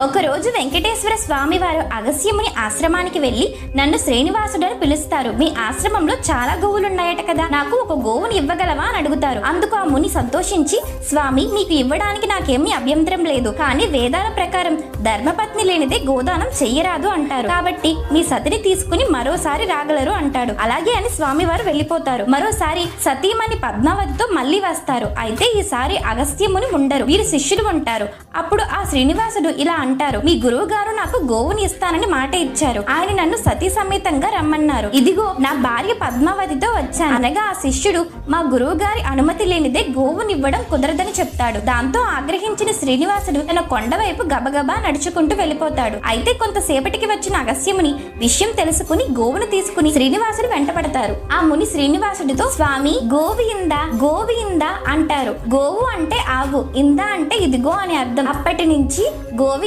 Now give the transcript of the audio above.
ఒకరోజు వెంకటేశ్వర స్వామి వారు అగస్త్యముని ఆశ్రమానికి వెళ్లి నన్ను శ్రీనివాసుడు అని పిలుస్తారు. మీ ఆశ్రమంలో చాలా గోవులున్నాయట కదా, నాకు ఒక గోవుని ఇవ్వగలవా అని అడుగుతారు. అందుకు ఆ ముని సంతోషించి, స్వామి మీకు ఇవ్వడానికి నాకేమీ అభ్యంతరం లేదు, కానీ వేదాల ప్రకారం ధర్మపత్ని లేనిదే గోదానం చెయ్యరాదు అంటారు. కాబట్టి మీ సతిని తీసుకుని మరోసారి రాగలరు అంటాడు. అలాగే అని స్వామివారు వెళ్లిపోతారు. మరోసారి సతీమణి పద్మావతితో మళ్లీ వస్తారు. అయితే ఈసారి అగస్త్యముని ఉండరు, వీరు శిష్యులు ఉంటారు. అప్పుడు ఆ శ్రీనివాసుడు ఇలా అంటారు, మీ గురువు గారు నాకు గోవుని ఇస్తానని మాట ఇచ్చారు. ఆయన నన్ను సతీ సమేతంగా రమ్మన్నారు. ఇదిగో నా భార్య పద్మావతితో వచ్చాను అనగా ఆ శిష్యుడు, మా గురువు గారి అనుమతి లేనిదే గోవునివ్వడం కుదరదని చెప్తాడు. దాంతో ఆగ్రహించిన శ్రీనివాసుడు తన కొండ వైపు గబగబా నడుచుకుంటూ వెళ్ళిపోతాడు. అయితే కొంతసేపటికి వచ్చిన అగస్త్యముని విషయం తెలుసుకుని గోవును తీసుకుని శ్రీనివాసుడు వెంటపడతారు. ఆ ముని శ్రీనివాసుడితో, స్వామి గోవు ఇందా గోవు ఇందా అంటారు. గోవు అంటే ఆవు, ఇందా అంటే ఇదిగో అని అర్థం. అప్పటి నుంచి గోవి